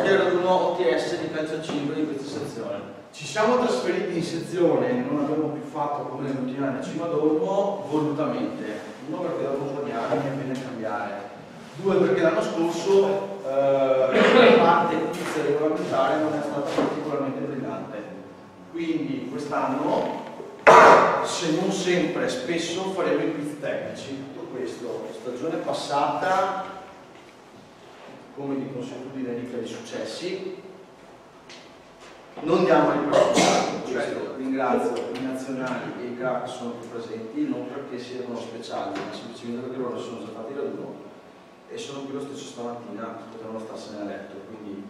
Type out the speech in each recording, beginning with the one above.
Era uno OTS di calcio 5 di questa sezione. Ci siamo trasferiti in sezione, non abbiamo più fatto come negli ultimi anni a Cima d'Olmo volutamente. Uno perché dopo un po' di anni è bene cambiare. Due perché l'anno scorso la parte quiz regolamentare non è stata particolarmente brillante. Quindi quest'anno, se non sempre, spesso faremo i quiz tecnici. Tutto questo, stagione passata, come di consuetudine ricca di successi, non diamo riprova, ringrazio i nazionali e i GRA che sono qui presenti, non perché siano speciali, ma semplicemente perché loro sono già fatti raduno e sono qui lo stesso stamattina, potevano starsene a letto, quindi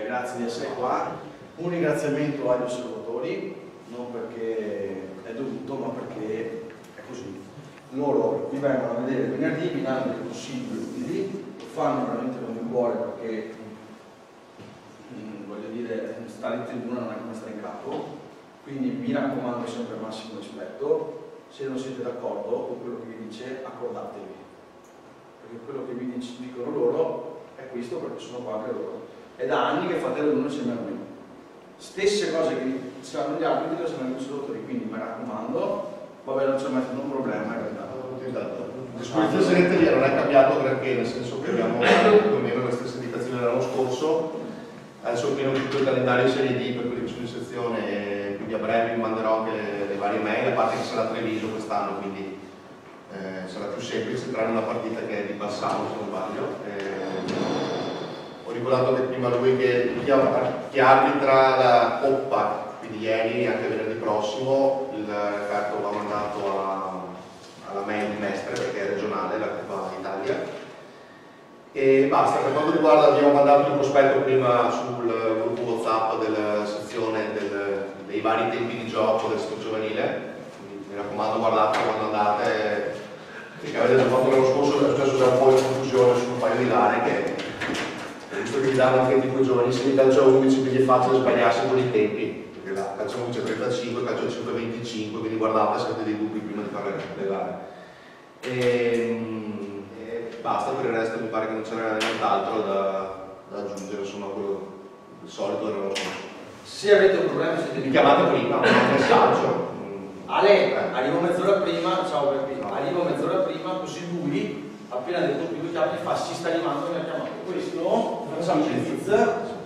grazie di essere qua. Un ringraziamento agli osservatori, non perché è dovuto, ma perché è così. Loro vi vengono a vedere venerdì, vi danno dei consigli utili, lo fanno veramente con il cuore perché voglio dire, stare in tribuna non è come stare in campo, quindi vi raccomando sempre massimo rispetto. Se non siete d'accordo con quello che vi dice, accordatevi, perché quello che vi dicono loro è questo, perché sono qua anche loro. È da anni che fate l'uno insieme a noi. Stesse cose che saranno gli arbitri che saranno i consultori, quindi mi raccomando, vabbè, non c'è mai stato un problema, è andato. Il dispositivo segreteria non è cambiato granché, nel senso che abbiamo più o meno le stesse indicazioni dell'anno scorso. Adesso pieno tutto il calendario serie D per quelli che sono in sezione, e quindi a breve vi manderò anche le varie mail, a parte che sarà Treviso quest'anno, quindi sarà più semplice entrare in una partita che è di Bassano, se non sbaglio. Ho ricordato che prima lui che chi arbitra la Coppa, quindi ieri, anche venerdì prossimo, il carto va mandato alla mail di Mestre perché è regionale la Coppa Italia. E basta, per quanto riguarda, abbiamo mandato il prospetto prima sul gruppo WhatsApp della sezione dei vari tempi di gioco del sito giovanile. Quindi, mi raccomando, guardate quando andate, perché avete già fatto l'anno scorso, è successo già un po' di confusione su un paio di gare che visto che vi danno anche tipo i giovani, se mi calcio a 11 quindi è facile sbagliarsi con i tempi, perché la calcio a 11 è 35, calcio a 5 è 25, quindi guardate se avete dei dubbi prima di fare le gare. Basta, per il resto mi pare che non c'era nient'altro da aggiungere, insomma, quello il solito dell'anno scorso. Se avete un problema siete Mi chiamate prima, un messaggio. Ale, arrivo mezz'ora prima, ciao Peppi, arrivo mezz'ora prima, così lui appena detto più chiave fa si sta animando, mi ha chiamato questo, facciamo il quiz.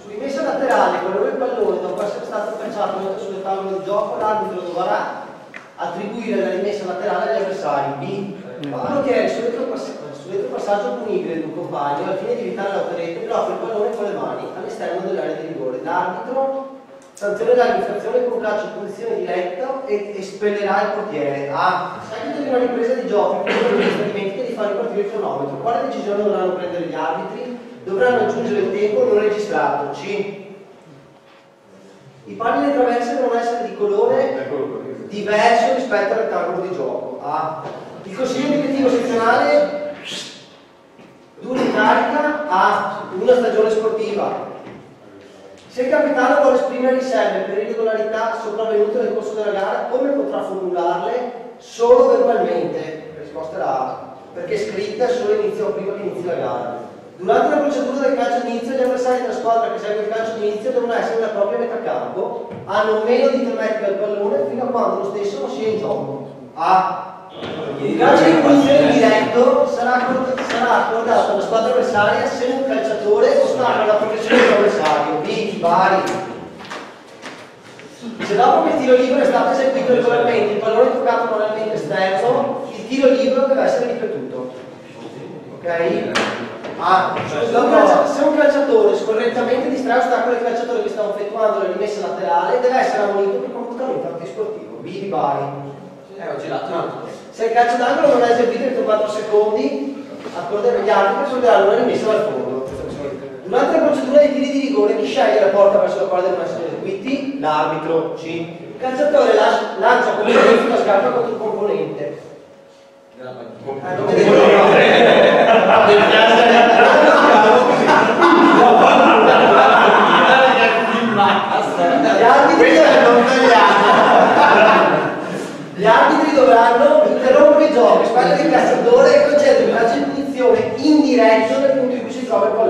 Sull'imessa laterale, quando il pallone dopo essere stato calciato mentre sulle tavole di gioco, l'arbitro dovrà attribuire la rimessa laterale agli avversari. B. Quello che è il suddetto passaggio punibile di un compagno al fine di evitare l'autorete, blocca il pallone con le mani all'esterno dell'area di rigore. L'arbitro sanzionerà l'infrazione con un calcio in posizione diretta e espellerà il portiere. A. Seguito di una ripresa di gioco, dimentica di far ripartire il cronometro. Quale decisione dovranno prendere gli arbitri? Dovranno aggiungere il tempo non registrato. C. I pali e le traverse devono essere di colore diverso rispetto al rettangolo di gioco. A. Il consiglio direttivo sezionale dura in carica a una stagione sportiva. Se il capitano vuole esprimere riserve per irregolarità sopravvenute nel corso della gara, come potrà formularle? Solo verbalmente. La risposta è la A, perché scritta è solo inizio o prima che inizi la gara. Durante la procedura del calcio d'inizio, gli avversari della squadra che segue il calcio d'inizio devono essere nella propria metà campo, hanno meno di 3 metri dal pallone fino a quando lo stesso non sia in gioco. A. Il calcio di punizione diretto sarà accordato alla squadra avversaria se un calciatore ostacola la progressione dell'avversario. B. Vari. Se dopo che il tiro libero è stato eseguito regolarmente, il pallone è toccato manualmente esterno, il tiro libero deve essere ripetuto. Ok? A. Se un calciatore scorrettamente distrae ostacolo il calciatore che sta effettuando la rimessa laterale, deve essere ammonito per comportamento antisportivo. B. Vari. Ho girato. Se il calcio d'angolo non è eseguito entro 4 secondi, gli arbitri accorderanno una rimessa dal fondo. Durante la procedura dei tiri di rigore, chi sceglie la porta verso la quale devono essere eseguiti? L'arbitro. C. Il calciatore lancia come inizio la scarpa contro il componente. Gli arbitri dovranno interrompere il gioco, spalla del calciatore e concedere un calcio di punizione indiretto nel punto in cui si trova il pallone.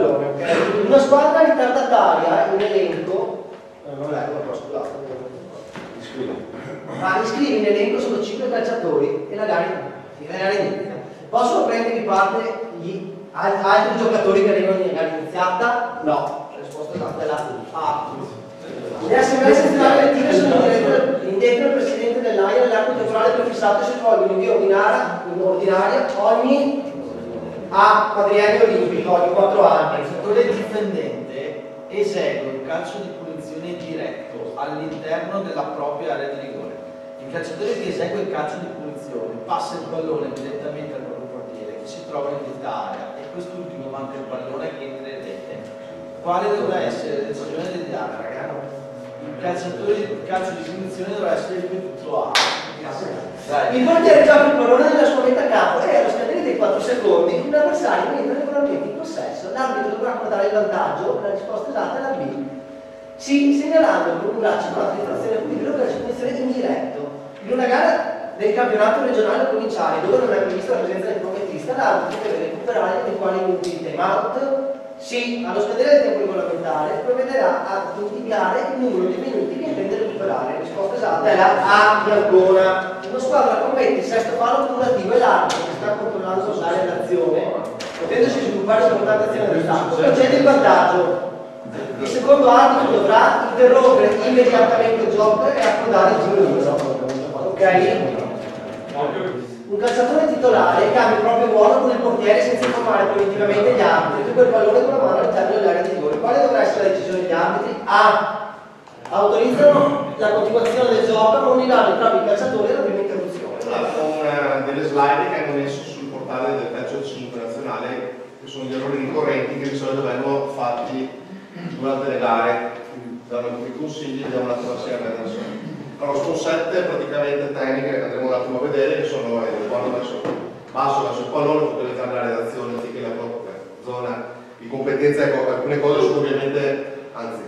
una squadra ritardataria in elenco, non leggo, però scusate, iscrivi in elenco solo 5 calciatori e la gara inizia. Possono prendervi parte gli altri giocatori che arrivano in gara iniziata? No. La risposta esatta è la A. Le assemblee sezionali elettive sono indette dal presidente dell'AIA nell'arco temporale prefissato e si svolgono in via ordinaria ogni quadriennio olimpico, ogni 4 anni. Il giocatore difendente esegue un calcio di punizione diretto all'interno della propria area di rigore. Il calciatore che esegue il calcio di punizione passa il pallone direttamente al proprio portiere che si trova in detta area e quest'ultimo manca il pallone che entra in rete. Quale dovrà essere la decisione del diario? Il calcio di punizione dovrà essere ripetuto A. Il portiere gioca il pallone nella sua metà campo e allo scadere dei 4 secondi un avversario entra regolarmente in possesso. L'arbitro dovrà guardare il vantaggio, la risposta esatta è la B. Sì, segnalando con un braccio una infrazione punibile o calcio di punizione indiretto. In una gara del campionato regionale o provinciale dove non è prevista la presenza del promettista, l'arbitro deve recuperare gli eventuali minuti di time out. Sì, allo scadere del tempo regolamentare provvederà a indicare il numero di minuti che intende recuperare. La risposta esatta è la A di Ancona. Una squadra commette il sesto fallo cumulativo e l'arbitro che sta controllando l'area d'azione, potendosi sviluppare un'importante azione del campo, concede il vantaggio. Il secondo arbitro dovrà interrompere immediatamente il gioco e accordare il giro libero. Ok? Un calciatore titolare cambia il proprio ruolo con il portiere senza informare preventivamente gli arbitri e quel pallone con la mano all'interno dell'area di rigore. Quale dovrà essere la decisione degli arbitri? A. Autorizzano la continuazione del gioco ma non danno entrambi i calciatori alla prima interruzione. Con delle slide che hanno messo sul portale del calcio 5 nazionale, che sono gli errori ricorrenti che di solito vengono fatti durante le gare, danno alcuni consigli, vediamo un attimo assieme adesso. Allora, sono 7 praticamente tecniche che andremo un attimo a vedere, che sono guardo verso basso, verso il pallone, utilizzare la redazione anziché la propria zona di competenza. Ecco, alcune cose sono ovviamente, anzi,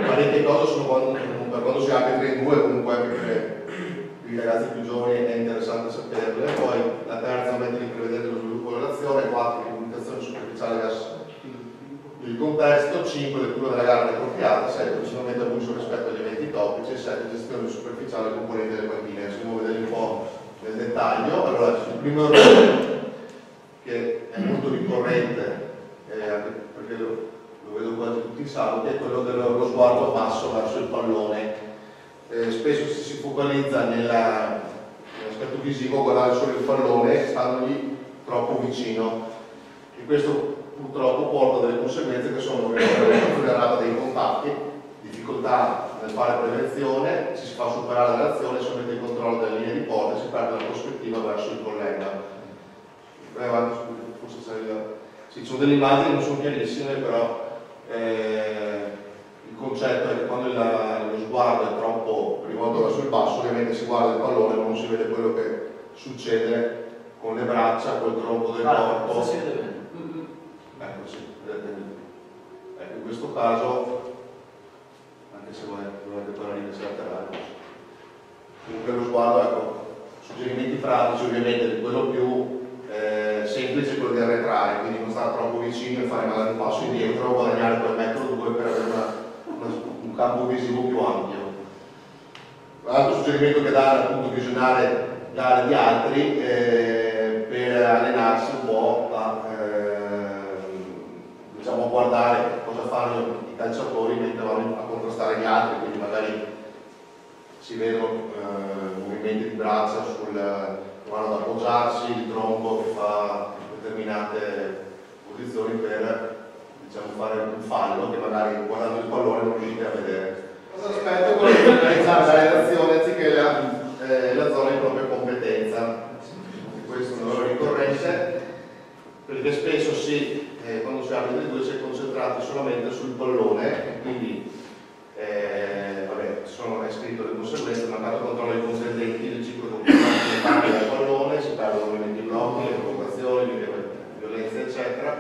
parecchie cose sono quando si arbitra in due, comunque anche per i ragazzi più giovani è interessante saperle. Poi la terza mette di prevedere lo sviluppo dell'azione, 4 comunicazione superficiale verso il contesto, 5 lettura della gara appropriata, 6 principalmente abuso rispetto agli eventi topici, 7 gestione superficiale dei componenti delle panchine. Andiamo a vedere un po' nel dettaglio. Allora, il primo errore che è molto ricorrente, anche perché lo vedo quasi tutti i saluti, è quello dello sguardo basso verso il pallone. Spesso si focalizza nell'aspetto visivo, guardare solo il pallone standogli troppo vicino, e questo purtroppo porta delle conseguenze che sono una dei contatti, difficoltà nel fare prevenzione, ci si fa superare l'azione, si mette il controllo delle linee di porta e si perde la prospettiva verso il collega. Sì, ci sono delle immagini che non sono chiarissime, però il concetto è che quando lo sguardo è troppo rivolto verso il basso, ovviamente si guarda il pallone ma non si vede quello che succede con le braccia, col tronco del corpo. Si vede bene. Ecco, sì, ecco, in questo caso, anche se volete poi la linea si laterale, comunque lo sguardo, ecco, suggerimenti pratici ovviamente, quello più semplice è quello di arretrare, quindi non stare troppo vicino e fare magari un passo indietro, guadagnare quel metro o due per avere un campo visivo più ampio. L'altro suggerimento che dà è appunto visionare gare di altri per allenarsi un po' diciamo, a guardare cosa fanno i calciatori mentre vanno a contrastare gli altri, quindi magari si vedono movimenti di braccia vanno ad appoggiarsi, il tronco che fa determinate posizioni per, diciamo, fare un fallo che magari guardando il pallone non riuscite a vedere. Questo aspetto è quello di organizzare la redazione anziché la zona di propria competenza. Questo è un errore ricorrente, perché spesso quando si arbitra due si è concentrati solamente sul pallone e quindi è scritto le conseguenze, mancato controllo dei contendenti, il ciclo comportamentale del pallone, si perdono ovviamente i blocchi, le provocazioni, le violenze eccetera,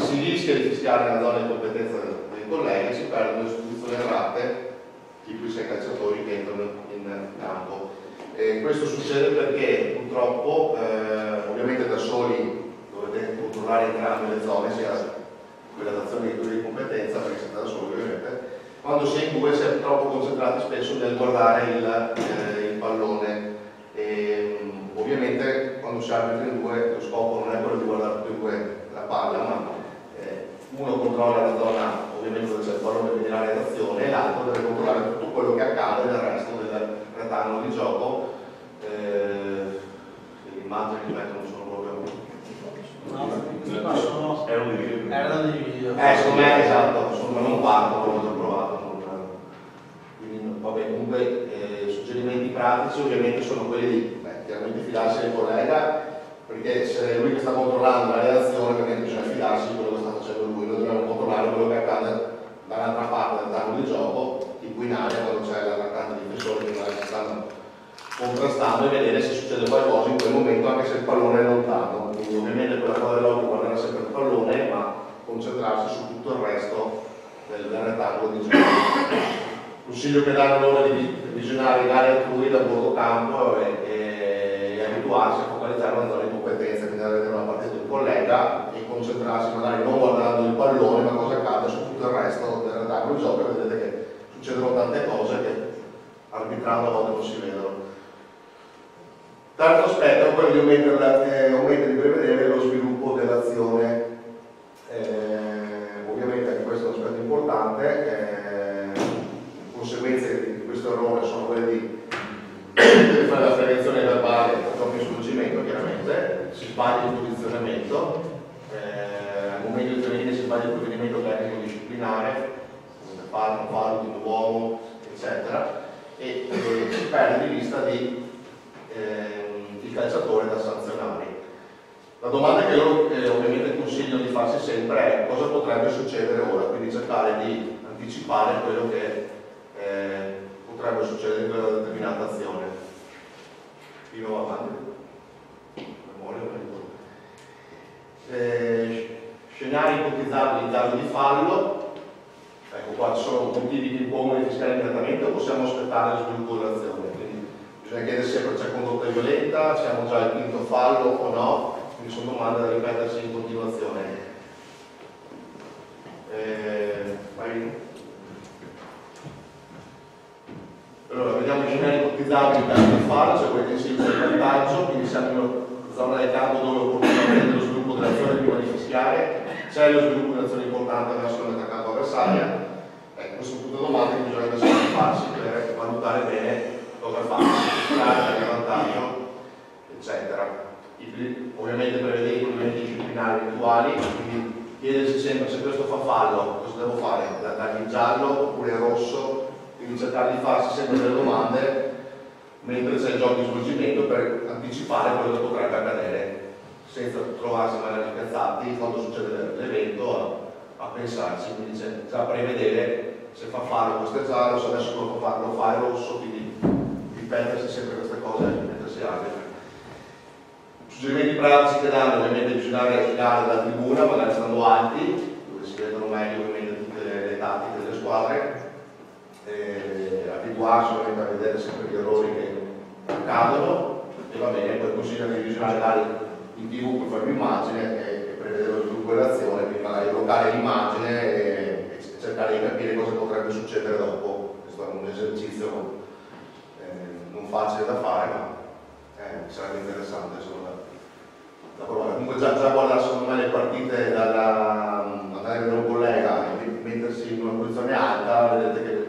si rischia di fischiare nella zona di competenza dei colleghi, si perdono le istituzioni errate, tipo i 6 calciatori che entrano in campo. Questo succede perché purtroppo ovviamente da soli dovete controllare entrambe le zone, sia quando si è in due si è troppo concentrati spesso nel guardare il pallone. Ovviamente quando si arbitra in due lo scopo non è quello di guardare tutti e due la palla, ma uno controlla la zona ovviamente dove c'è il pallone, quindi l'area d'azione, e l'altro deve controllare tutto quello che accade nel resto del rettangolo di gioco. Le immagini che mettono sono proprio erano dei video. Secondo me esatto, ma non partono, l'ho già provato. Quindi vabbè, comunque suggerimenti pratici ovviamente sono quelli di chiaramente fidarsi del collega, perché se è lui che sta controllando la reazione ovviamente bisogna fidarsi di quello che sta facendo lui, noi dobbiamo controllare quello che accade dall'altra parte del tavolo di gioco, tipo in area quando c'è l'attaccante difensore che magari si stanno contrastando, e vedere se succede qualcosa in quel momento anche se il pallone è lontano. Quindi ovviamente quella cosa dell'occhio guardare sempre il pallone, ma concentrarsi su tutto il resto del rettangolo di gioco. Consiglio che danno loro di visionare le aree altrui da bordo campo e abituarsi a focalizzare una zona di competenza, quindi a vedere una partita di un collega e concentrarsi magari non guardando il pallone ma cosa accade su tutto il resto del rettangolo di gioco, e vedete che succedono tante cose che arbitrando a volte non si vedono. Terzo aspetto è quello di prevedere lo sviluppo dell'azione. Ovviamente anche questo è un aspetto importante. Le conseguenze di questo errore sono quelle di fare la prevenzione verbale dopo il svolgimento, chiaramente si sbaglia il posizionamento, al momento di intervenire si sbaglia il provvedimento tecnico disciplinare, fallo, ultimo uomo, eccetera, e si perde di vista il calciatore da sanzionare. La domanda che loro ovviamente consigliano di farsi sempre è cosa potrebbe succedere ora, quindi cercare di anticipare quello che potrebbe succedere in quella determinata azione. Fino avanti. Scenari ipotizzabili in caso di fallo. Ecco, qua ci sono motivi che impongono di fiscale immediatamente o possiamo aspettare lo sviluppo dell'azione. Quindi bisogna chiedere sempre c'è condotta violenta, siamo già al quinto fallo o no, quindi sono domande da ripetersi in continuazione. Allora, vediamo i scenari ipotizzabili in caso di fallo, cioè quelli che si usa il vantaggio, quindi siamo in una zona del campo dove opportunamente lo sviluppo dell'azione prima di fischiare, c'è lo sviluppo dell'azione importante verso l'attaccato avversaria. Queste sono tutte domande che bisogna sempre farsi per valutare bene cosa fare, fischiare, il vantaggio, eccetera. Ovviamente prevedere i provvedimenti disciplinari eventuali, quindi chiedersi sempre se questo fa fallo, cosa devo fare? Dargli il giallo oppure il rosso? Quindi cercare di farsi sempre delle domande mentre c'è il gioco di svolgimento per anticipare quello che potrebbe accadere, senza trovarsi magari spiazzati quando succede l'evento a pensarci, quindi c'è già prevedere se fa fallo questo è giallo, se adesso lo fa è rosso, quindi ripetersi sempre queste cose mentre si arbitra. Suggerimenti pratici che danno ovviamente bisogna girare dalla tribuna, magari stando alti, dove si vedono meglio ovviamente tutte le tattiche delle squadre. Abituarsi ovviamente a vedere sempre gli errori che accadono, e va bene, poi consigliano di visionare l'area in TV per fare un'immagine e prevedere lo sviluppo dell'azione, quindi magari bloccare l'immagine e cercare di capire cosa potrebbe succedere dopo. Questo è un esercizio non facile da fare, ma sarebbe interessante insomma, da provare. Comunque già guardare secondo me le partite magari da un collega e mettersi in una posizione alta, vedete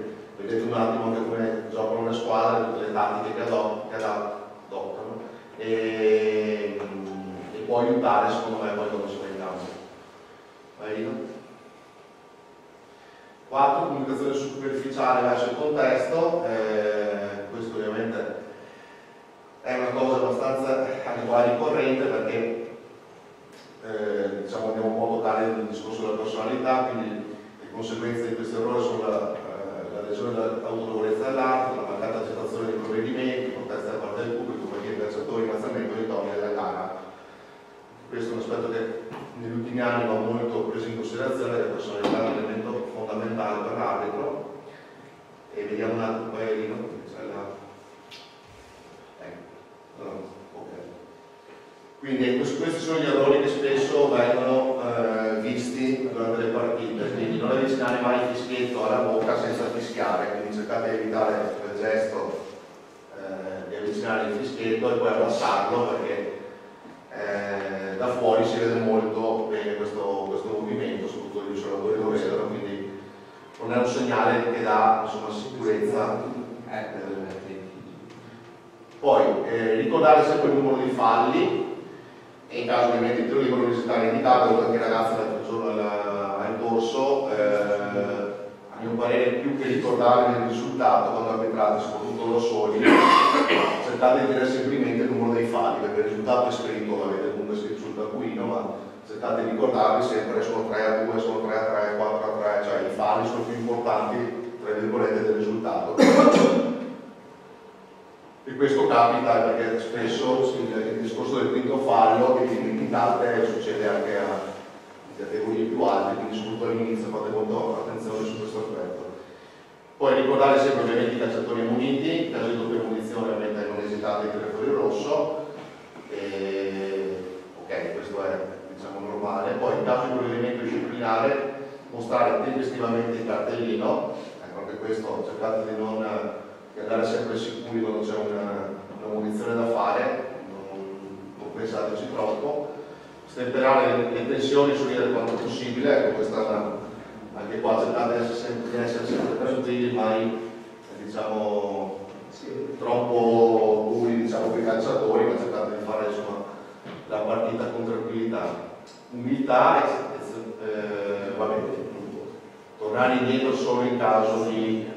un attimo anche come giocano le squadre, tutte le tattiche che adottano e può aiutare secondo me poi quando si va in campo. 4. Comunicazione superficiale verso il contesto. Questo ovviamente è una cosa abbastanza anche qua ricorrente perché diciamo andiamo un po' a toccare il discorso della personalità, quindi le conseguenze di questo errore sono la lesione dell'autorevolezza dell'arte, la mancata accettazione dei provvedimenti, proteste da parte del pubblico, perché i calciatori innalzamento di toni della gara. Questo è un aspetto che negli ultimi anni va molto preso in considerazione, la personalità è un elemento fondamentale per l'arbitro. E vediamo un altro paio Quindi questi sono gli errori che spesso vengono visti durante le partite, quindi non avete avvicinare mai il fischietto alla bocca senza fischiare, quindi cercate di evitare quel gesto di avvicinare il fischietto e poi abbassarlo, perché da fuori si vede molto bene questo movimento, soprattutto gli osservatori lo vedono, quindi non è un segnale che dà, insomma, sicurezza. Poi ricordare sempre il numero di falli, e in caso ovviamente il tiro libero visitare indicato, perché i ragazzi l'altro giorno al corso, a mio parere, più che ricordare il risultato quando arbitrate, soprattutto loro soli, cercate di dire semplicemente il numero dei falli, perché il risultato è scritto, l'avete comunque scritto sul taccuino, ma cercate di ricordarvi sempre sono 3-2, sono 3-3, 4-3, cioè i falli sono più importanti, tra virgolette, del risultato. E questo capita perché spesso il discorso del quinto fallo che vi dimenticate succede anche a categorie più alte, quindi soprattutto all'inizio fate molto attenzione su questo aspetto. Poi ricordare sempre ovviamente i calciatori ammoniti, in caso di doppia munizione ovviamente non esitate di tirare fuori il rosso, ok, questo è, diciamo, normale. Poi in caso di provvedimento disciplinare mostrare tempestivamente il cartellino, ecco, anche questo cercate di andare sempre sicuri quando c'è una munizione da fare, non pensateci troppo. Stemperare le tensioni sul ridere quanto possibile, ecco, questa anche qua cercate di essere sempre tranquilli, mai diciamo troppo duri, diciamo, per i calciatori, ma cercate di fare, insomma, la partita con tranquillità. Umiltà vabbè, tornare indietro solo in caso di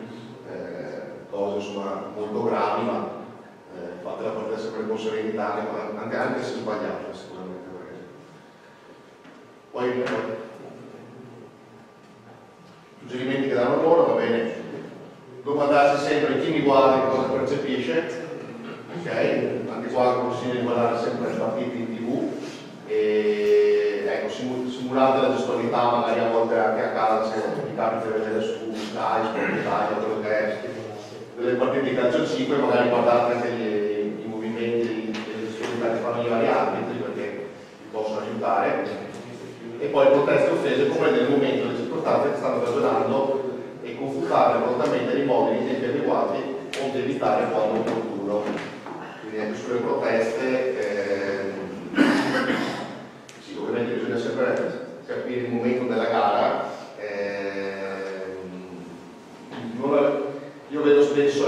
cose, insomma, molto gravi, ma fate la partita sempre con serenità, anche se sbagliate sicuramente. Poi suggerimenti che danno loro, va bene, domandarsi sempre chi mi guarda e cosa percepisce, ok? Anche qua consiglio di guardare sempre le partite in TV e ecco, simulate la gestualità, magari a volte anche a casa, se mi capita di vedere su Sky, Sport Italia, quello che è, delle partite di calcio 5, magari guardate anche i movimenti e le gestualità che fanno gli vari arbitri, perché vi possono aiutare. E poi proteste e offese comprendere il momento delle circostanze che stanno ragionando e confutarle prontamente nei modi e nei tempi adeguati onde evitare quando opportuno. Quindi anche sulle proteste sì, ovviamente bisogna sempre capire il momento della gara. Io vedo spesso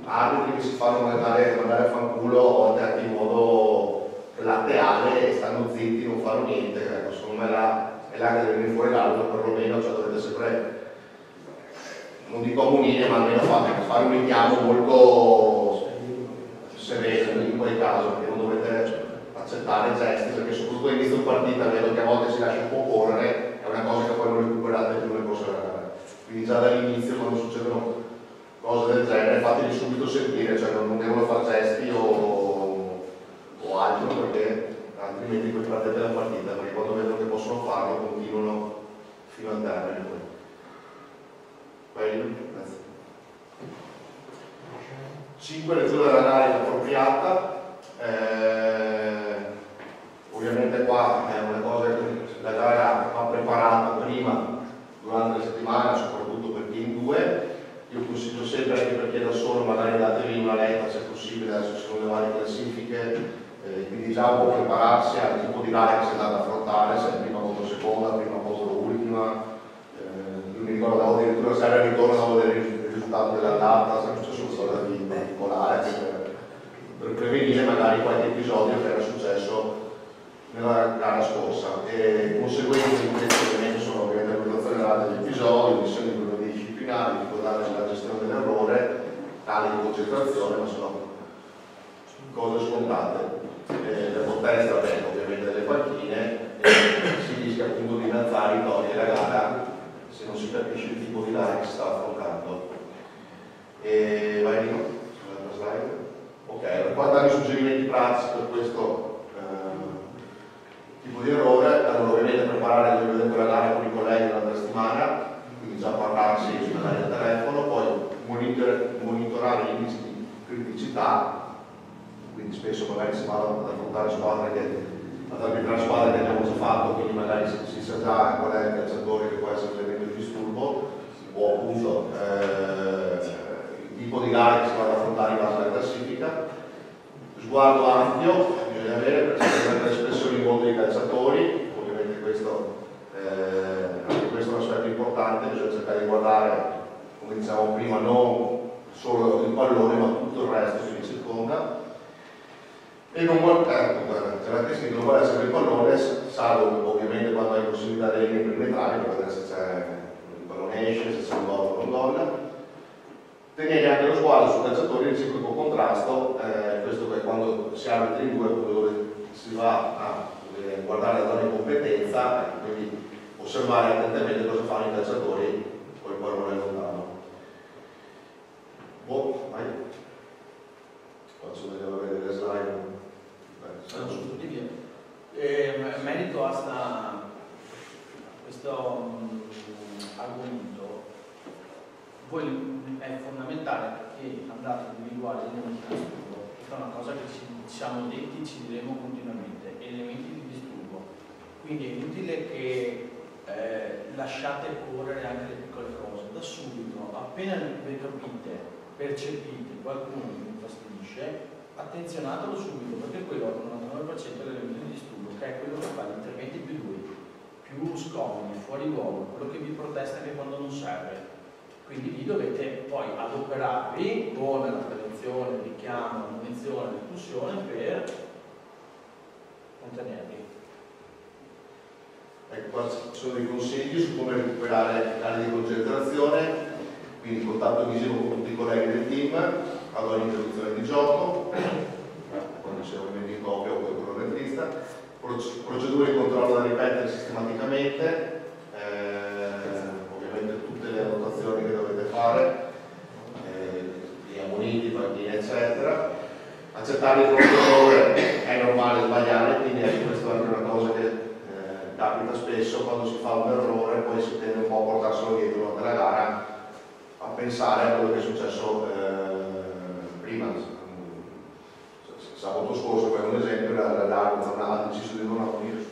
arbitri che si fanno mandare a fanculo, a volte anche in modo laterale, e stanno zitti, non fanno niente. Ecco, secondo me è là che deve venire fuori l'altro, perlomeno, cioè dovete sempre, non dico ammonire, ma almeno fare un richiamo molto severo in quel caso, perché non dovete accettare gesti, perché soprattutto all'inizio di partita vedo che a volte si lascia un po' correre, è una cosa che poi non recuperate più nel corso della gara. Quindi già dall'inizio, quando succedono cose del genere, fateli subito sentire, cioè non devono fare gesti o altro, perché altrimenti poi perdete la partita, perché quando vedono che possono farlo continuano fino al termine. Grazie. 5. Lettura della gara appropriata. Ovviamente qua è una cosa che la gara va preparata prima, durante la settimana, soprattutto per chi in due. Io consiglio sempre, anche per chi è da solo, magari datevi una lettera se possibile, adesso ci sono le varie classifiche, quindi già un po' prepararsi al tipo di gara che si è andata ad affrontare, se è prima contro seconda, prima contro ultima. Io mi ricordo che addirittura se era il ritorno a vedere il risultato dell'andata, se è successo qualcosa di particolare, per prevenire magari qualche episodio che era successo nella gara scorsa. E conseguenze di questo ovviamente sono ovviamente la valutazione degli episodi, missioni di problemi disciplinari, ricordare la gestione dell'errore, tale di concentrazione, ma sono cose scontate. Le proteste, ovviamente delle panchine, si rischia appunto di innalzare i toni della gara se non si capisce il tipo di gara che si sta affrontando. E vai Nino, sulla slide. Ok, qua dare suggerimenti pratici per questo tipo di errore. Allora, ovviamente preparare la gara con i colleghi durante la settimana, quindi già parlarsi magari al telefono, poi monitorare gli indici di criticità, quindi spesso magari si vanno ad affrontare squadre che arbitrare squadre che abbiamo già fatto, quindi magari si sa già qual è il calciatore che può essere l'elemento di disturbo, o appunto il tipo di gara che si va ad affrontare in base alla classifica. Sguardo ampio bisogna avere per cercare le espressioni in modo dei calciatori, ovviamente anche questo è un aspetto importante, bisogna cercare di guardare, come dicevamo prima, non solo il pallone ma tutto il resto che vi circonda. E non vuole essere il pallone, salvo ovviamente quando hai possibilità delle linee perimetrali per vedere se c'è il pallone esce, se c'è un gol o non gol. Tenere anche lo sguardo sul calciatore in reciproco contrasto, questo è quando si arbitra in due, dove si va a guardare la zona di competenza, quindi osservare attentamente cosa fanno i calciatori con il pallone lontano. Vai. Faccio vedere le slide. Sono tutti via. Merito a questo argomento, poi è fondamentale che andate a individuare gli elementi di disturbo. Questa è una cosa che ci siamo detti e ci diremo continuamente, elementi di disturbo. Quindi è inutile che lasciate correre anche le piccole cose. Da subito, appena capite, percepite qualcuno che vi infastidisce, attenzionatelo subito, perché quello è il 99% dell'elemento di disturbo, che è quello che fa gli interventi più duri, più scomodi, fuori luogo, quello che vi protesta anche quando non serve. Quindi lì dovete poi adoperarvi con la prevenzione, il richiamo, la munizione, l'espulsione per contenervi. Ecco, qua ci sono dei consigli su come recuperare aree di concentrazione, quindi contatto visivo con tutti i colleghi del team, allora l'interruzione di gioco, quando c'è ovviamente in coppia o con il cronometrista, procedure di controllo da ripetere sistematicamente, ovviamente tutte le annotazioni che dovete fare, gli ammoniti, panchine eccetera, accettare il proprio errore, è normale sbagliare, quindi questa è una cosa che capita spesso quando si fa un errore, poi si tende un po' a portarselo dietro durante la gara, a pensare a quello che è successo prima. Sabato scorso, per un esempio, l'arbitro ha deciso di non ammonire.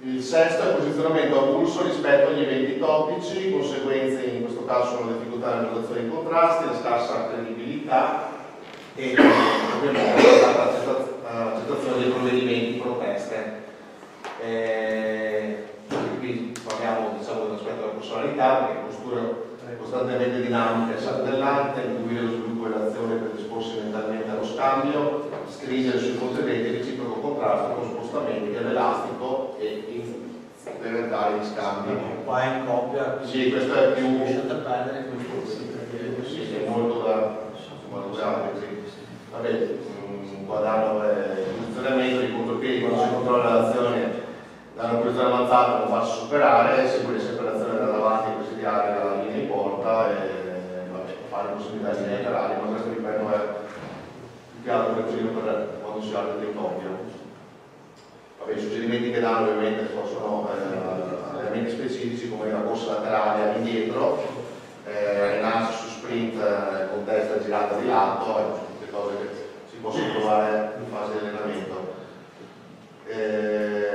Il sesto è il posizionamento a pulso rispetto agli eventi topici, conseguenze in questo caso sono le difficoltà nella risoluzione dei contrasti, la scarsa credibilità e ovviamente l'accettazione dei provvedimenti, proteste. Qui parliamo dell'aspetto della personalità, perché posture costantemente dinamica e saltellante, intuire lo sviluppo dell'azione per disporsi mentalmente allo scambio, stringere sui contenenti reciproco contrasto con spostamenti dell'elastico e implementare gli scambi. Qua è in coppia, sì, questo è più riuscite a perdere quei forzi, perché sì, è molto da usare. Vabbè, qua danno il posizionamento di contropiedi quando si controlla l'azione, danno posizione avanzata, non farsi superare, seguire sempre l'azione da davanti e presidiare la linea di porta e fare possibilità di laterali, ma questo ripeto è più che altro per quando si arbitra in coppia. Vabbè, i suggerimenti che danno ovviamente sono elementi specifici come la corsa laterale all'indietro, rinascita su sprint con testa girata di lato, tutte cose che si possono trovare in fase di allenamento.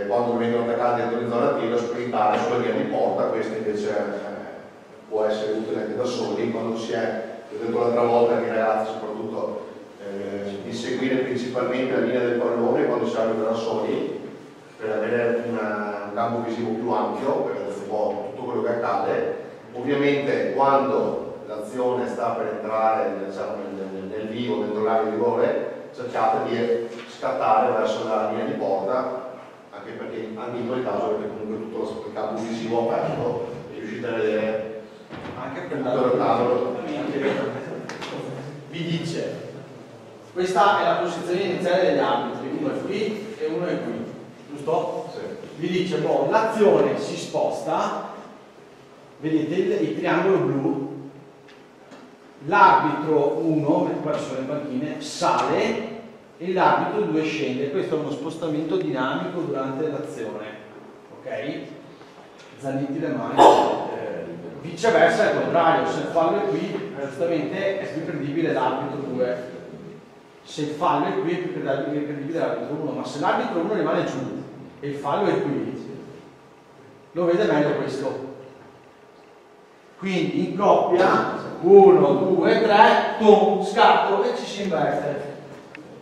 Quando vengono attaccati dentro in zona tiro, sprintare sulla linea di porta, questo invece può essere utile anche da soli. Quando si è, ho detto l'altra volta che i ragazzi soprattutto di seguire principalmente la linea del pallone quando si arbitra da soli, per avere un campo visivo più ampio, per vedere un po' tutto quello che accade. Ovviamente quando l'azione sta per entrare nel vivo, dentro l'area di rigore, cercate di scattare verso la linea di porta, anche perché anche in quel caso avete comunque tutto il campo visivo aperto e riuscite a vedere anche per tutto il tavolo. Vi dice, questa è la posizione iniziale degli arbitri, uno è qui e uno è qui, giusto? Sì. Vi dice, boh, l'azione si sposta, vedete il triangolo blu, l'arbitro 1, verso le panchine, sale e l'arbitro 2 scende. Questo è uno spostamento dinamico durante l'azione, ok? Zanniti le mani, viceversa è il contrario, se il fallo è qui, giustamente è più credibile l'arbitro 2, se il fallo è qui è più credibile l'arbitro 1, ma se l'arbitro 1 rimane giù e il fallo è qui, lo vede meglio questo. Quindi in coppia 1, 2, 3, tum, scatto e ci si inverte.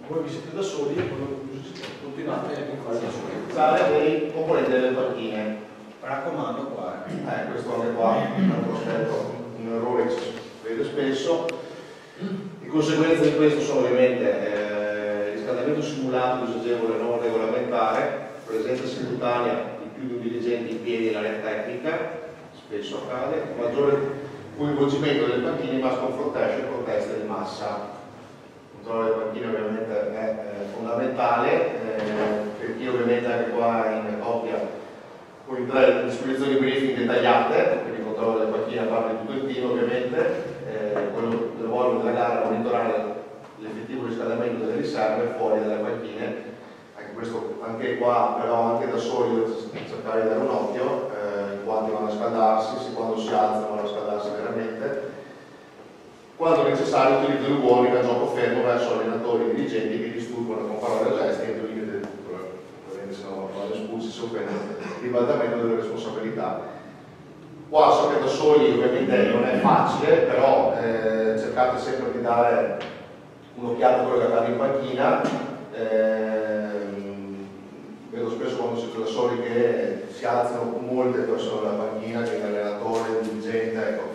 Voi vi siete da soli e continuate a fare da soli. Usare dei componenti delle panchine. Mi raccomando qua. Questo anche qua è un aspetto, un errore che si vede spesso. Le conseguenze di questo sono ovviamente riscaldamento simulato, disagevole non regolamentare, presenza simultanea di più di un dirigente in piedi nell'area tecnica, spesso accade, maggiore coinvolgimento delle panchine in mass confrontation con test di massa. Il controllo delle panchine ovviamente è fondamentale, per chi ovviamente anche qua in coppia con le disposizioni briefing dettagliate, quindi il controllo delle panchine a parte di tutto il team ovviamente, quello del volume della gara, monitorare l'effettivo riscaldamento delle riserve fuori dalle panchine, anche questo anche qua però anche da soli dovete cercare di dare un occhio, quando vanno a scaldarsi, quando si alzano vanno a scaldarsi veramente, quando necessario utilizzo di uomini a gioco fermo verso allenatori e dirigenti che disturbano con parole e gesti entro il limite del tutto, ovviamente se no vanno espulsi, si offende il ribaltamento delle responsabilità. Qua so che da soli ovviamente non è facile, però cercate sempre di dare un'occhiata a quello che accade in panchina. Vedo spesso quando siete da soli che si alzano molte persone dalla panchina, che l'allenatore, il dirigente, ecco.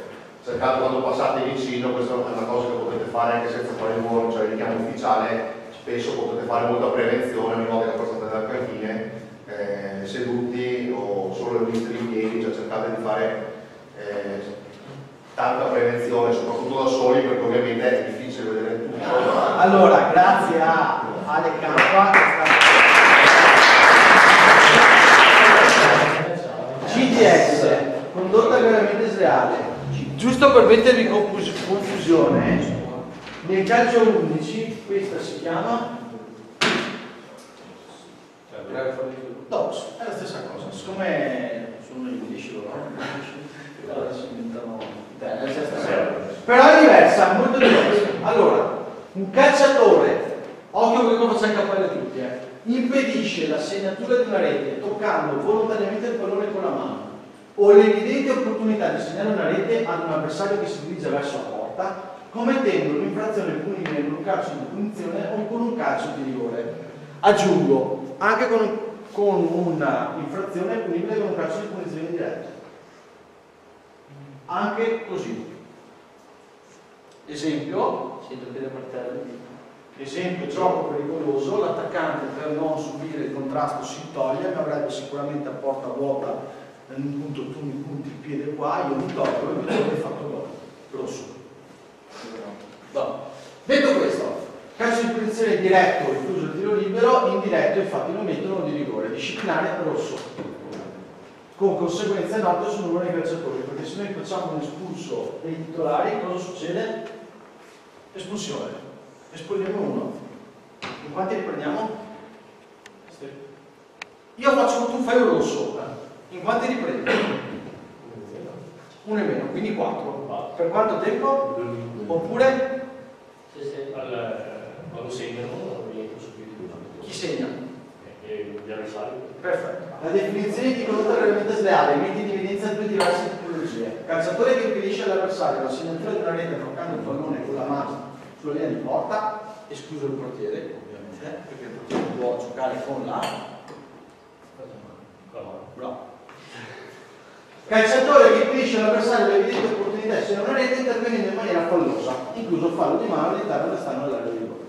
Cercate quando passate vicino, questa è una cosa che potete fare anche senza fare il ruolo, cioè il richiamo ufficiale, spesso potete fare molta prevenzione ogni volta che passate dalle panchine. Seduti o solo visti in piedi, cioè cercate di fare tanta prevenzione, soprattutto da soli, perché ovviamente è difficile vedere tutto. Allora, grazie a Ale Campa CDS, condotta veramente sleale. Giusto per mettervi confusione, nel calcio 11 questa si chiama DOS, è la stessa cosa, siccome sono gli 11 loro, allora si inventano però è diversa, molto diversa. Allora, un calciatore, occhio che cosa facciamo in cappello tutti, impedisce la segnatura di una rete toccando volontariamente il pallone con la mano o l'evidente opportunità di segnare una rete ad un avversario che si dirige verso la porta, commettendo un'infrazione punibile con un calcio di punizione o con un calcio di rigore. Aggiungo, anche con una infrazione punibile con un calcio di punizione diretto. Anche così. Esempio, gioco pericoloso, l'attaccante per non subire il contrasto si toglie, mi avrebbe sicuramente a porta vuota un punto, tu mi punti il piede qua, io mi tolgo e invece hai fatto gol. Rosso. No. Detto questo, calcio di punizione diretto, incluso il tiro libero, indiretto infatti lo mettono di rigore, disciplinare rosso. Con conseguenze note sul numero dei calciatori, perché se noi facciamo un espulso dei titolari, cosa succede? Espulsione. Espulliamo uno. In quanti riprendiamo? Io faccio tu fai un rosso. In quanti riprendi? Uno e meno, quindi 4. Per quanto tempo? Oppure? Quando segnano non rientro subito. Chi segna? Gli avversari. Perfetto. La definizione di condotta veramente sleale mette in evidenza due diverse tipologie. Calciatore che impedisce all'avversario la segnatura di una rete toccando il pallone con la mano sulla linea di porta, escluso il portiere, ovviamente, perché il portiere può giocare con la. Bravo. Calciatore che impedisce all'avversario l'evidente opportunità di segnare una rete intervenendo in maniera fallosa, incluso fallo di mano all'interno dell'esterno dell'area di rigore.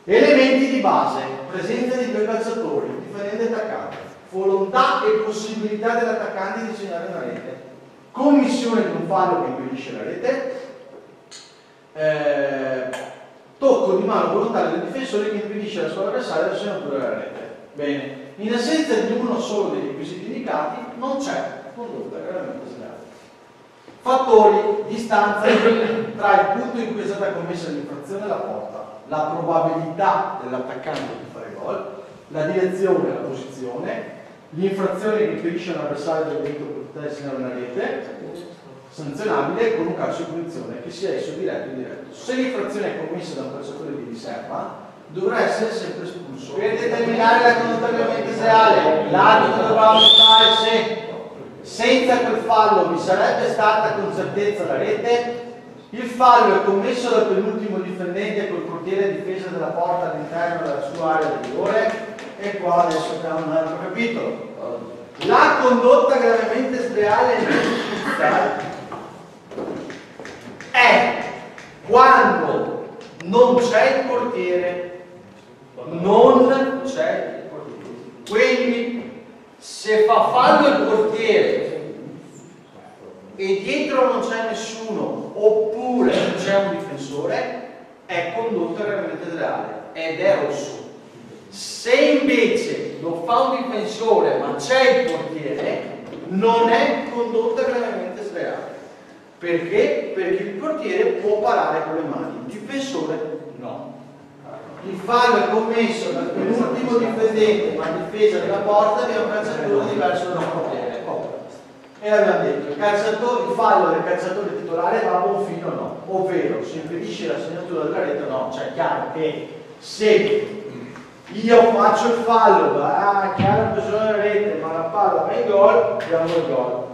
Elementi di base: presenza di due calciatori, difendente e attaccante, volontà e possibilità dell'attaccante di segnare una rete, commissione di un fallo che impedisce la rete, tocco di mano volontario del difensore che impedisce alla sua avversaria la segnatura della rete. Bene, in assenza di uno solo dei requisiti indicati non c'è condotta veramente sleale. Fattori: distanza tra il punto in cui è stata commessa l'infrazione e la porta, la probabilità dell'attaccante di fare gol, la direzione e la posizione, l'infrazione che impedisce all'avversario dell'evento opportunità di segnare una rete, sanzionabile con un calcio di punizione, che sia esso diretto o indiretto. Se l'infrazione è commessa da un calciatore di riserva, dovrà essere sempre espulso. Per determinare la condotta gravemente sleale, l'arbitro dovrà valutare se senza quel fallo vi sarebbe stata con certezza la rete. Il fallo è commesso dal penultimo difendente col portiere a difesa della porta all'interno della sua area di rigore. E qua adesso abbiamo un altro capitolo. La condotta gravemente sleale è quando non c'è il portiere. Non c'è il portiere. Quindi se fa fallo il portiere e dietro non c'è nessuno oppure c'è un difensore, è condotta gravemente sleale ed è rosso. Se invece lo fa un difensore ma c'è il portiere, non è condotta gravemente sleale. Perché? Perché il portiere può parare con le mani, il difensore no. Il fallo è commesso dal penultimo difendente ma in difesa della porta di un calciatore diverso dal portiere. E abbiamo detto, il fallo del calciatore titolare va a buon fine o no, ovvero se impedisce la segnatura della rete o no. Cioè è chiaro che se io faccio il fallo, chiaro che sono nella rete, ma la palla va in gol, diamo il gol.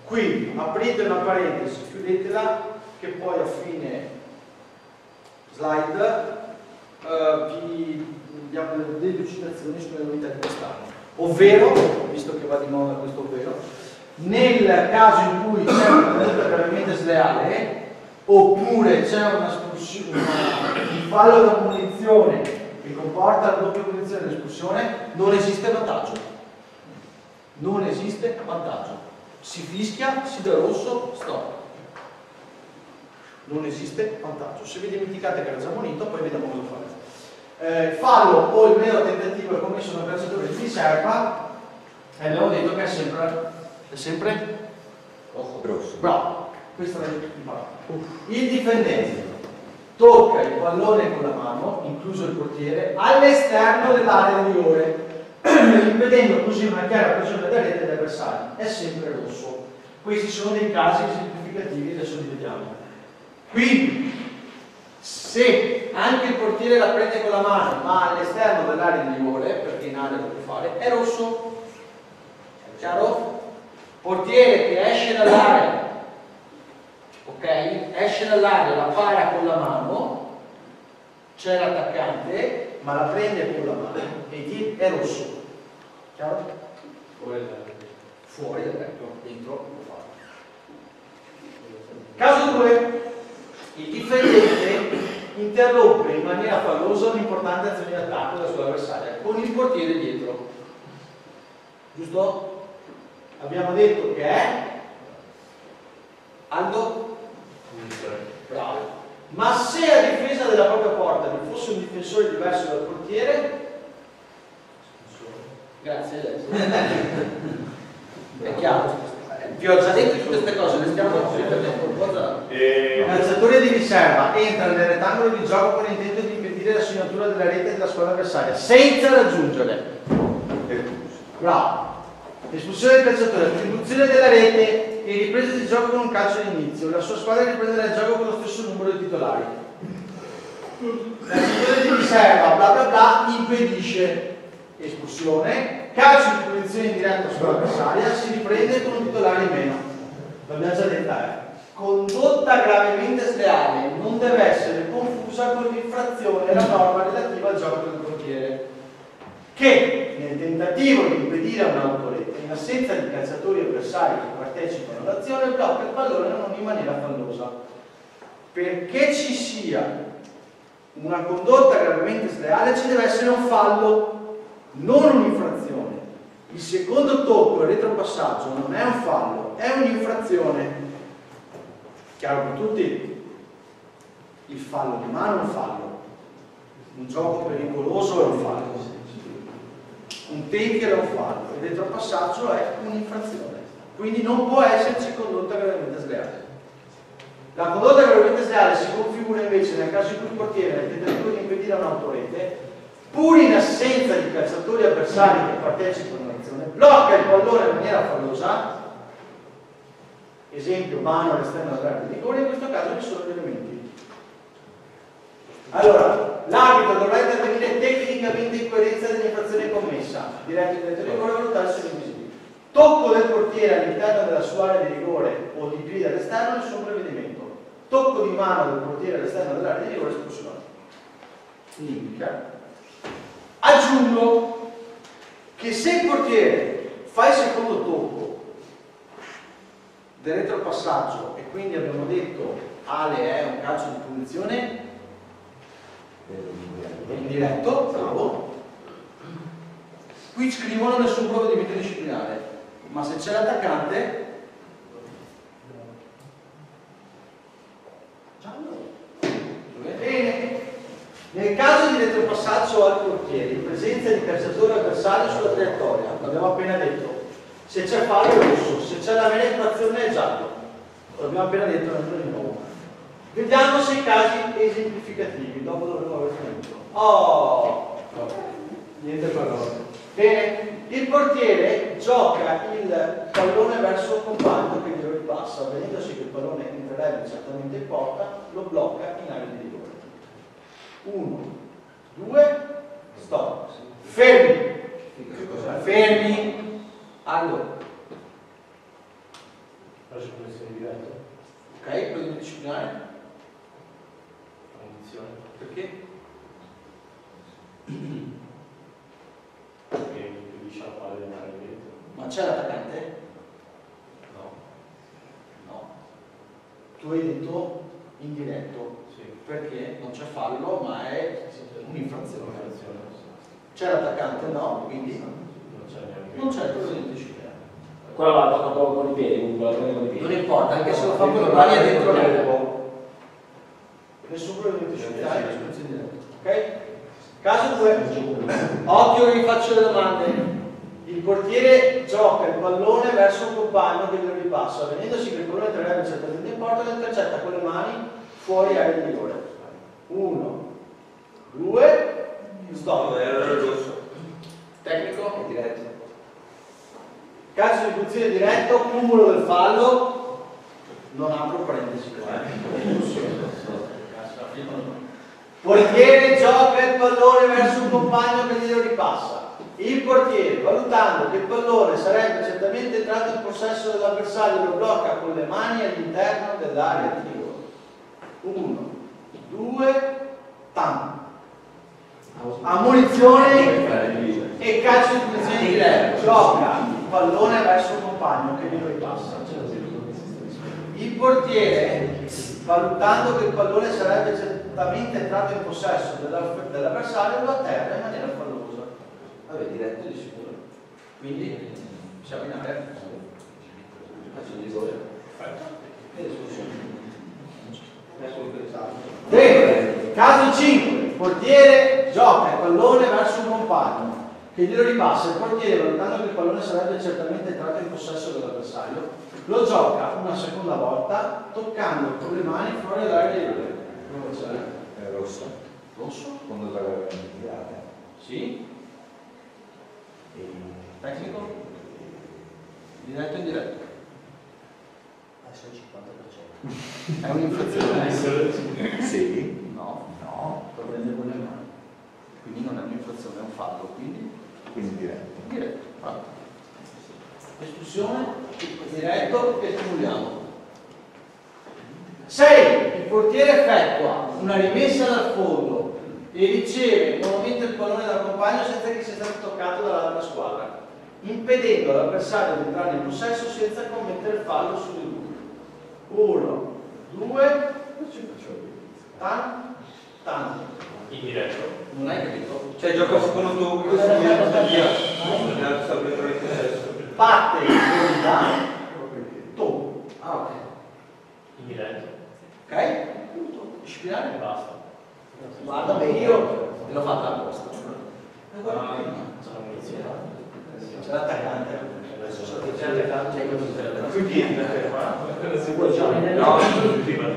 Quindi aprite una parentesi, chiudetela, che poi a fine slide vi diamo delle citazioni sulle novità di quest'anno. Ovvero, visto che va di moda questo ovvero, nel caso in cui c'è una condotta gravemente sleale oppure c'è un fallo da punizione che comporta la doppia punizione dell'espulsione, non esiste vantaggio. Non esiste vantaggio. Si fischia, si dà rosso, stop. Non esiste vantaggio. Se vi dimenticate che era già munito, poi vediamo cosa fare. Fallo o il mero tentativo è commesso da un calciatore di riserva e abbiamo detto che è sempre rosso. Bravo, questa è la il difendente tocca il pallone con la mano, incluso il portiere, all'esterno dell'area di rigore, impedendo così una chiara pressione della rete degli avversari. È sempre rosso. Questi sono dei casi esemplificativi, adesso li vediamo. Quindi, se anche il portiere la prende con la mano, ma all'esterno dell'area di rigore, perché in area lo può fare, è rosso. Chiaro? Portiere che esce dall'area, ok? Esce dall'area, la para con la mano, c'è l'attaccante, ma la prende con la mano e è rosso. Chiaro? Fuori dall'area, dentro lo fa. Caso 2. Il difendente interrompe in maniera fallosa un'importante azione di attacco della sua avversaria con il portiere dietro. Giusto? Abbiamo detto che è Aldo? Bravo. Ma se a difesa della propria porta vi fosse un difensore diverso dal portiere, grazie adesso. È chiaro. Vi ho già detto tutte queste cose, le stiamo facendo. Il calciatore di riserva entra nel rettangolo di gioco con l'intento di impedire la segnatura della rete della squadra avversaria senza raggiungere. Bravo. Espulsione del calciatore, attribuzione della rete e ripresa di gioco con un calcio all'inizio. La sua squadra riprenderà il gioco con lo stesso numero di titolari. Calciatore di riserva, bla bla bla, impedisce espulsione. Calcio di punizione in diretta sull'avversaria, si riprende con un titolare in meno. L'abbiamo già detta, Condotta gravemente sleale non deve essere confusa con l'infrazione della norma relativa al gioco del portiere, che nel tentativo di impedire a un autorete, in assenza di calciatori avversari che partecipano all'azione, blocca il pallone non in maniera fallosa. Perché ci sia una condotta gravemente sleale ci deve essere un fallo, non un'infrazione. Il secondo tocco, il retropassaggio, non è un fallo, è un'infrazione. Chiaro per tutti? Il fallo di mano è un fallo, un gioco pericoloso è un fallo, un taker è un fallo, il retropassaggio è un'infrazione. Quindi non può esserci condotta gravemente sleale. La condotta gravemente sleale si configura invece nel caso in cui il portiere, nel tentativo di impedire a un autorete, pur in assenza di calciatori avversari che partecipano all'azione, blocca il pallone in maniera fallosa, esempio mano all'esterno dell'area di rigore. In questo caso ci sono gli elementi: Allora, l'arbitro dovrà intervenire tecnicamente in coerenza dell'infrazione commessa, diretto di rigore e valutare se sono invisibili. Tocco del portiere all'interno della sua area di rigore o di piede all'esterno, nessun prevedimento. Tocco di mano del portiere all'esterno dell'area di rigore, espulsione. Indica. Aggiungo che se il portiere fa il secondo tocco del retropassaggio e quindi abbiamo detto Ale è un calcio di punizione indiretto, bravo, qui scrivono nessun provvedimento disciplinare, ma se c'è l'attaccante bene. Nel caso di retropassaggio al portiere in presenza di calciatore avversario sulla traiettoria, l'abbiamo appena detto, se c'è fallo è rosso, se c'è la vera infrazione è giallo, l'abbiamo appena detto, non di nuovo. Vediamo se i casi esemplificativi, dopo dovremo aver finito. Oh, no. Niente parole. Bene, il portiere gioca il pallone verso il compagno che glielo ripassa, avvenendosi che il pallone entrerebbe certamente in porta, lo blocca in area di rigore. 1, 2, stop. Fermi. Fermi. Allora. Faccio punizione diretta. Ok, poi disciplinare. Condizione. Perché? Perché impedisce alla palla di andare dentro. Ma c'è l'attaccante? No. No. Tu hai detto indiretto. Sì. Perché non c'è fallo, ma è un'infrazione. Un'infrazione. C'è l'attaccante? No, quindi Non c'è neanche. non c'è il provvedimento disciplinare. Quello va toccato con i piedi, con i piedi. Non importa, anche se lo fa con le mani è dentro l'elmo. Nessun provvedimento disciplinare, espulsione diretta. Ok? Caso 2. Occhio che vi faccio le domande. Il portiere gioca il pallone verso un compagno che glielo ripassa, avvenendosi che il pallone entrerebbe certamente in porta e lo intercetta con le mani fuori area di rigore. 1, 2, stop. Tecnico? Diretto. Caso di esecuzione diretto, cumulo del fallo, non apro parentesi. Portiere gioca il pallone verso un compagno che glielo ripassa. Il portiere, valutando che il pallone sarebbe certamente entrato in possesso dell'avversario, lo blocca con le mani all'interno dell'area di rigore. 1, 2, tam. Ammonizione e calcio di punizione diretto. Gioca il pallone verso un compagno che glielo ripassa. Il portiere, valutando che il pallone sarebbe certamente entrato in possesso dell'avversario, lo atterra in maniera fallosa. Vabbè, diretto di sicuro. Quindi siamo in area. Calcio di rigore. Bene, caso 5. Il portiere gioca il pallone verso un compagno che glielo ripassa. Il portiere, valutando che il pallone sarebbe certamente entrato in possesso dell'avversario, lo gioca una seconda volta toccando con le mani fuori dall'area di rigore. È rosso. Rosso? Quando la tirata. Sì. Tecnico? Diretto e indiretto? Adesso il 50%. È un'infrazione? Sì. No, no, lo prende con le mani. Quindi non è un'infrazione, è un fallo, quindi Quindi diretto. diretto, fatto. Espulsione, diretto e cumuliamo. 6. Il portiere effettua una rimessa dal fondo e riceve nuovamente il pallone dal compagno senza che sia stato toccato dall'altra squadra, impedendo all'avversario di entrare in possesso senza commettere fallo su di lui. 1, 2, tan, tan. Indiretto. Non hai capito? Cioè gioca secondo tu, questo è Parte in verità, tu. Ah, ok. Indiretto. Ok? Disciplinare? E basta. Guarda, beh, io l'ho fatta apposta. C'è la munizione. C'è l'attaccante. Adesso C'è l'attaccante. No, prima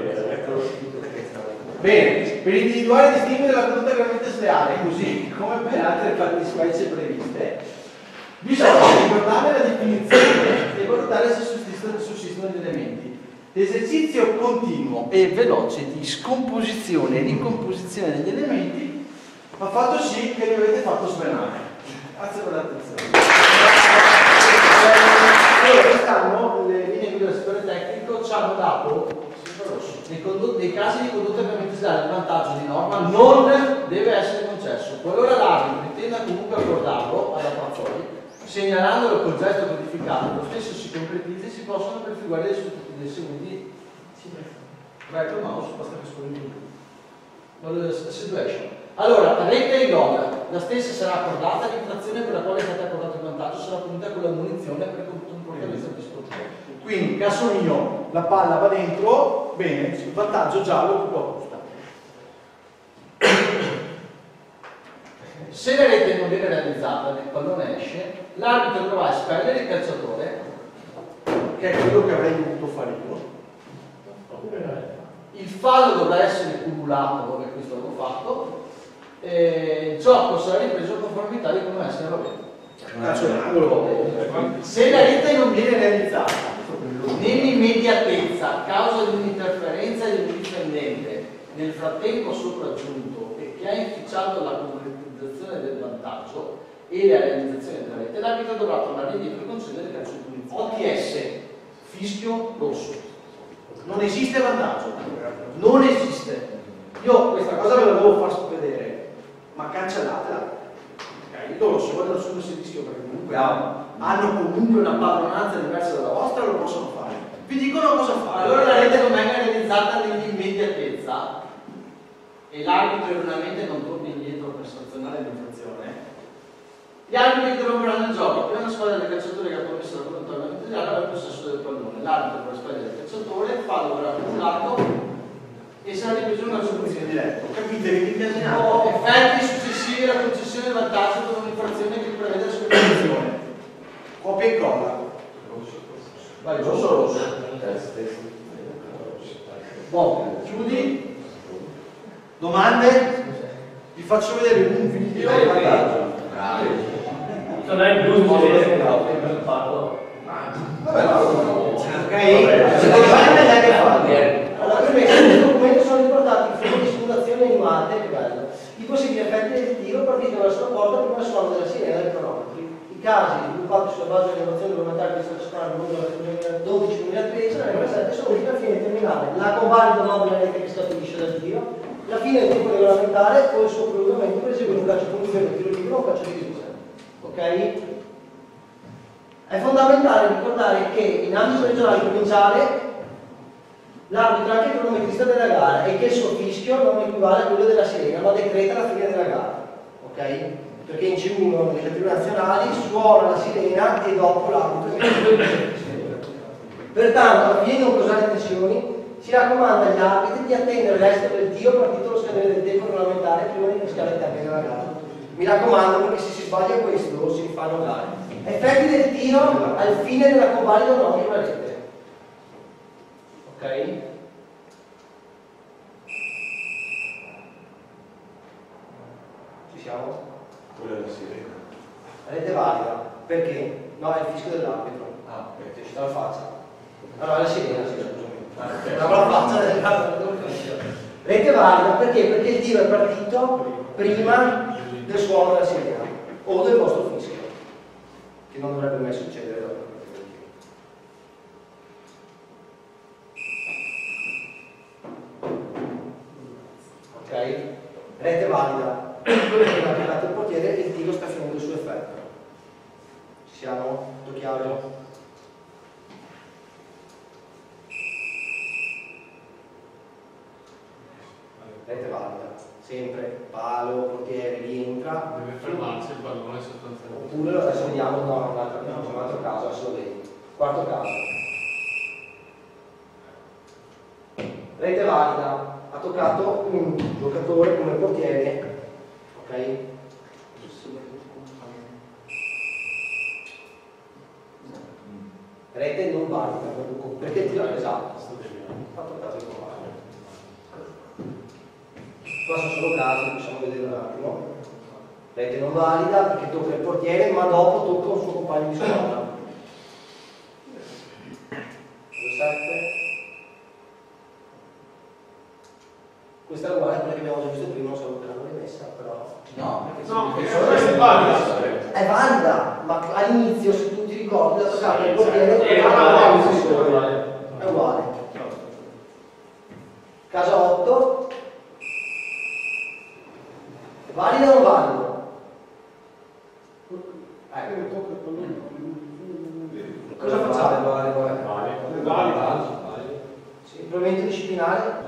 Bene, per individuare e distinguere la condotta gravemente sleale, così come per altre fattispecie previste, bisogna ricordare la definizione e valutare se sussistono gli elementi. L'esercizio continuo e veloce di scomposizione e ricomposizione degli elementi ha fatto sì che mi avete fatto svenare. Grazie per l'attenzione. Allora, quest'anno le linee guida del settore tecnico ci hanno dato nei casi di condotta ambientale il vantaggio di norma non deve essere concesso. Qualora l'arbitro intenda comunque accordarlo ad Appazzoli, segnalandolo col gesto codificato, lo stesso si concretizza e si possono prefigurare dei seguenti. Vai col mouse, basta che scorri situation. Allora, rete e log, la stessa sarà accordata, l'infrazione per la quale è stato accordato il vantaggio sarà punita con la munizione per comportamento distruttivo. Quindi, caso mio, la palla va dentro, bene, il vantaggio giallo occupa posta. Se la rete non viene realizzata, il pallone esce, l'arbitro dovrà espellere il calciatore, che è quello che avrei dovuto fare io. Il fallo dovrà essere cumulato, come questo l'avevo fatto, il gioco sarà ripreso in conformità di come essere la rete. Se la rete non viene realizzata nell'immediatezza a causa di un'interferenza di un difendente nel frattempo sopraggiunto e che ha inficiato la concretizzazione del vantaggio e la realizzazione della rete, l'arbitro dovrà tornare indietro e concedere calcio di punizione. OTS, fischio rosso. Non esiste vantaggio, non esiste. Io questa cosa ve la devo far vedere, ma cancellatela. Loro se vogliono assumersi il rischio perché comunque hanno comunque una padronanza diversa dalla vostra, lo possono fare. Vi dicono cosa fare. Allora la rete non venga realizzata nell'immediatezza e l'arbitro erroneamente non torni indietro per sanzionare l'infrazione. Gli arbitri interromperanno il gioco. Appena una squadra del calciatore che ha commesso la condotta ambientale avrà il possesso del pallone. L'arbitro per spegnere il calciatore, il fallo verrà accumulato e sarà ripreso una soluzione diretta. Capite che immaginate? Effetti successivi alla concessione del vantaggio per un'infrazione che prevede la sospensione. Copia e incolla. Vai, rosso. Boh, chiudi. Domande? Vi faccio vedere un video. Non è più per farlo. Vabbè, ok. Allora, per me, questi documenti sono riportati in forma di simulazioni animate, che bello. I possibili effetti del tiro partiti verso la porta prima del suono della sirena del cronometro. I casi sviluppati sulla base dell'innovazione regolamentare che sta separando il numero 2012-2013 e 2007 sono utili al fine di determinare la convalida mobile rete che stabilisce dal tiro, la fine del tempo regolamentare o il suo prolungamento per eseguire un calcio punizione, un tiro libero o un calcio di chiusura. Ok? È fondamentale ricordare che in ambito regionale provinciale l'arbitro è anche il cronometrista della gara e che il suo fischio non equivale a quello della sirena, ma decreta la fine della gara. Ok? Perché in C1 nelle categorie nazionali suona la sirena e dopo l'arbitro. Pertanto, alla fine di non causare tensioni, si raccomanda agli arbitri di attendere l'esito del tiro partito lo scadere del tempo regolamentare prima di fischiare il termine della gara. Mi raccomando, perché se si sbaglia questo si rifanno gare. Effetti del tiro al fine della convalida o no di una rete. Ok? Ci siamo? Quella è la sirena. La rete valida. Perché? No, è il fischio dell'arbitro. Ah, ok, ti è uscita la faccia. Allora, è la sirena, sì, scusami. La faccia dell'arbitro. Rete valida perché? Perché il tiro è partito prima del suono della sirena o del vostro fischio, che non dovrebbe mai succedere dopo. Ok? Rete valida. Quello che ha applicato il portiere e il tiro sta finendo il suo effetto. Ci siamo? Tutto chiaro? Rete valida. Sempre palo, portiere, rientra. Deve fermarsi il pallone sostanzialmente. Oppure adesso vediamo un altro caso, adesso lo vedi. Quarto caso. Rete valida. Ha toccato un giocatore come portiere, ok? Rete non valida, perché il tiro è esatto. Ha toccato il compagno. Qua sono solo casi, possiamo vedere un attimo. Rete non valida perché tocca il portiere, ma dopo tocca un suo compagno di squadra. 7. questa è uguale a quella che abbiamo già visto prima, non so che l'hanno rimessa, però... No, perché No, se è valida. È valida, ma all'inizio, se tu ti ricordi, la toccata del portiere è uguale. Caso 8. Valido o non valido? Cosa facciamo? Sì, provvedimento disciplinare?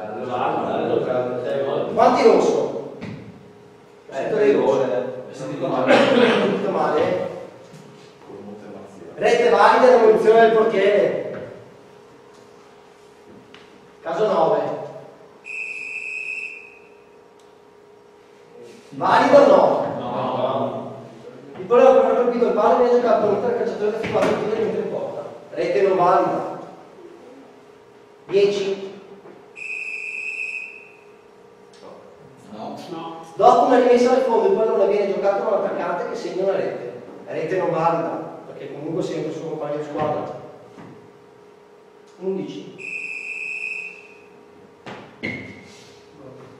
Quanti rosso? Sento dei rossi. Tutto male? Rete valida e demolizione del portiere. Caso 9. Valido o no? No. Il pallone per aver colpito il palo viene giocato mentre il calciatore ha effettuato il tiro dentro in porta. Rete non valida. 10. No. No. Dopo una rimessa al fondo il pallone viene giocato da un attaccante che segna una rete. Rete non valida, perché comunque sempre il suo compagno di squadra. 11.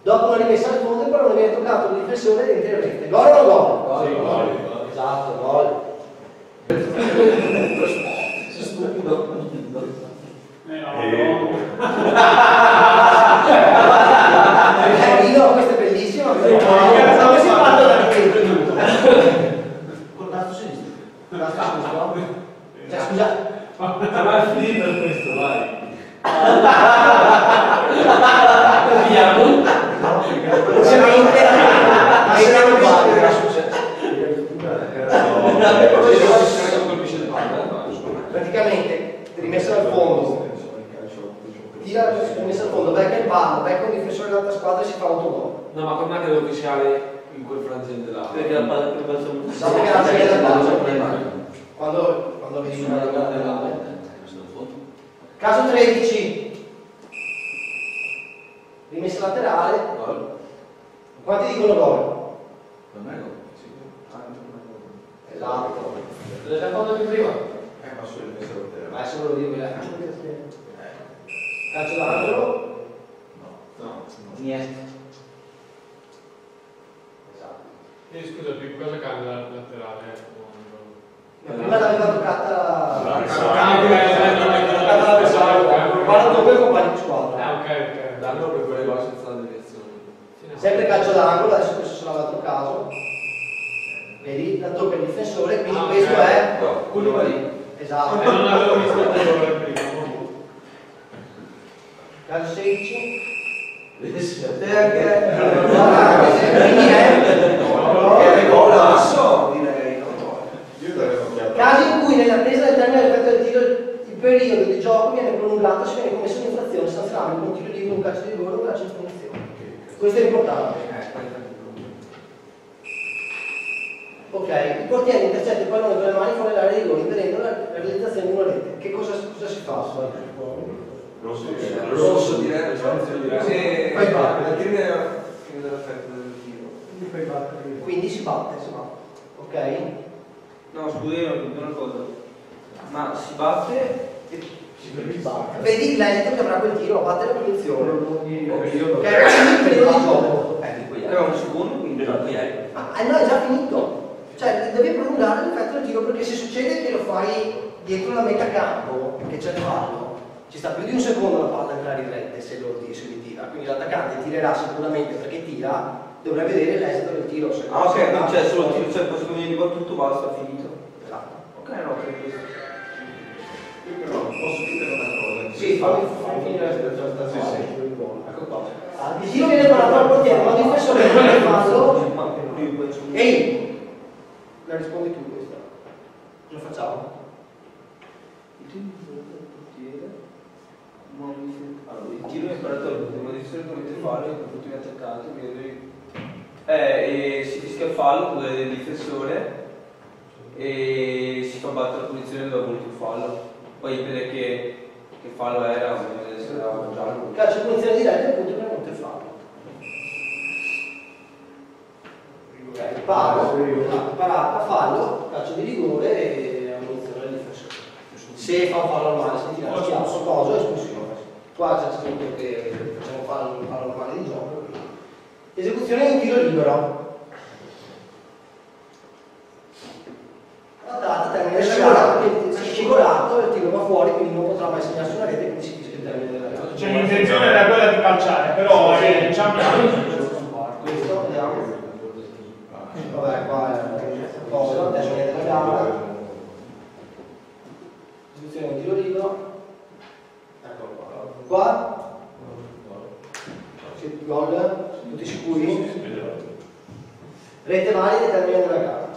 Dopo una rimessa al fondo il pallone viene toccato dal difensore dentro in rete. Gol o no gol? Sì, gol. Esatto, gol. Sei stupido. No, questo è bellissimo. Come si parla da dentro giusto? Col tasto sinistro. Tasto sinistro? Cioè, scusa. Ma è finito questo, vai. Ovviamente non vale. Praticamente rimessa al fondo, tira rimessa al fondo, becca il palo, becca un difensore dell'altra squadra e si fa autogol. No, ma com'è che l'ufficiale in quel frangente là? Perché la palla più bassa Sapete che la prende dal calcio quando vedi una della caso 13, rimessa laterale. Quanti dicono gol? Per me no. Esatto. L'hai già fatto di prima? Ma solo il messaggio laterale. Ma solo dire calcio d'angolo? No. Niente. Esatto. Scusa, più cosa cambia la laterale? Prima l'aveva toccata Ah, l'avversario, guarda dopo il compagno di squadra. ok. Danno per quelle cose senza la deviazione. Sempre calcio d'angolo, adesso questo sarà l'altro caso. Vedi, la tocca il difensore, quindi questo è Koulibaly. esatto. Non avevo visto il colore prima. Caso 16. Quindi direi. Io darei un'occhiata. Casi in cui nell'attesa del termine dell'effetto del tiro il periodo di gioco viene prolungato se viene commesso un'infrazione sanzionabile con un tiro libero, un calcio di rigore o un calcio di punizione. Questo è importante. Ok, il portiere intercetta il pallone con le mani fuori dall'area di rigore impedendo la realizzazione di una rete. Che cosa si fa? Rosso direi, Sì, fai battere. La fine dell'effetto del tiro. Quindi si batte. Ok? No, scusa, io non una cosa. Ma si batte e Vedi l'esito che avrà quel tiro, batte la punizione. Ok, quindi il periodo di gioco. aveva un secondo, quindi poi hai. No, è già finito. Cioè, devi prolungare l'effetto del tiro, perché se succede che lo fai dietro la metà campo, che c'è il fallo, ci sta più di un secondo la palla entrare in rete se li tira. Quindi l'attaccante tirerà sicuramente perché tira, dovrebbe vedere l'esito del tiro. Se Ah, ok, non c'è solo il tiro, cioè posso venire di tutto, basta, finito. Esatto. Ok, no, per questo. Io però posso chiedere una cosa. Sì, fammi finire la Sì, sì. Ecco qua. Il tiro viene parato al portiere, ma il difensore non è fallo. Ehi! La rispondi tu questa. Cosa facciamo? Il tiro è imparato all'ultimo, di solito dovete fare l'ultimo attaccante, e si fischia il fallo del difensore e si fa battere la punizione dove ha voluto il fallo. Poi dipende che fallo era, se era giallo. Calcio di punizione diretta e appunto per monte fallo. Ok, parata, fallo, calcio di rigore e ammunizione del difensore. Se fa un fallo normale, se tira schiaffo, cosa, espulsione. Qua c'è scritto che facciamo fallo normale di gioco. Esecuzione di un tiro libero. La data termina della gara, si è scivolato, il tiro va fuori, quindi non potrà mai segnarsi una rete, quindi si dice il termine della gara. Cioè l'intenzione era quella di calciare, però diciamo Questo, vediamo. Vabbè, qua è cosa, termine della gara. Esecuzione di un tiro libero. Eccolo qua. Gol, tutti sicuri? Rete valida e termine della gara.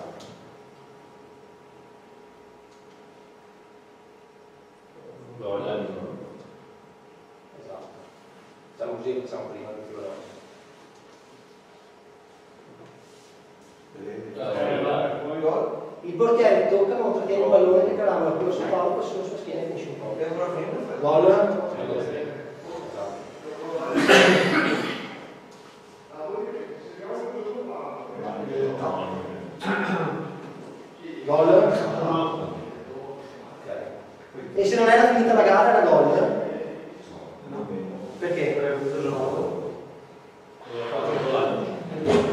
Esatto. Facciamo così, facciamo prima del tiro gol. Il portiere tocca, non trattiene il pallone che calamma quello sul palo, poi sulla sua schiena e finisce un po'. Gol. Gol? E se non era finita la gara era gol? Perché?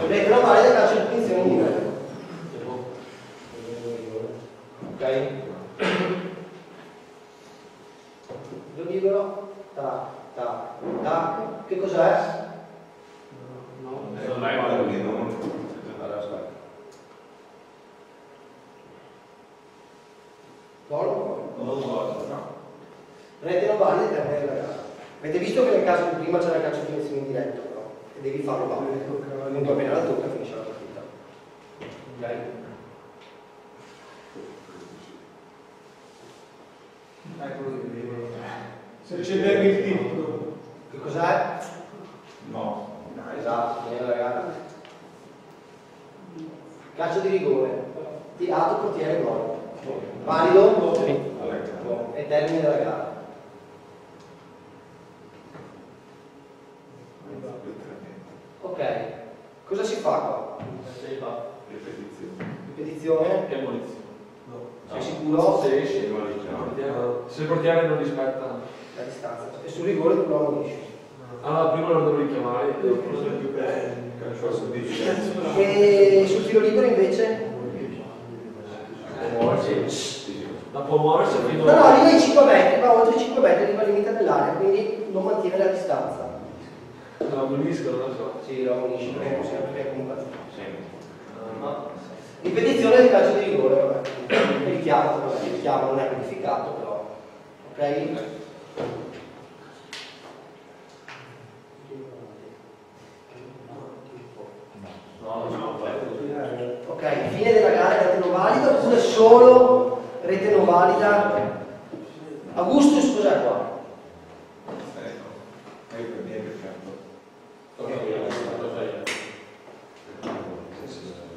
Perché non vale del calcio di punizione in livello. Ok? Lo libero, tac, tac, tac. Che cos'è? Non è quello che non... Rete non valida e termine della gara. Avete visto che nel caso di prima c'era il calcio di punizione in diretto, però? E devi farlo valida. Comunque appena la tocca finisce la partita. Ok? se c'è il titolo. Che cos'è? No. Esatto, fine della gara. Calcio di rigore. Tirato, portiere, gol. Valido? Sì. E termine della gara. Ok, cosa si fa qua? Ripetizione? E munizione. Sei sicuro? Se il portiere non rispetta. La distanza. E sul rigore tu lo ammonisci. Allora prima lo devo richiamare. E sul tiro libero invece? Ma può muoversi fino No, no, lì ai 5 metri, ma oltre i 5 metri arriva al limite dell'area, quindi non mantiene la distanza. la ammonisco, non lo so. Sì, lo ammonisci perché non sempre perché comunque. Ripetizione del calcio di rigore, vabbè. Il richiamo non è codificato, però. Ok? Ok, fine della gara, rete non valida oppure solo rete non valida? Augustus cos'è qua?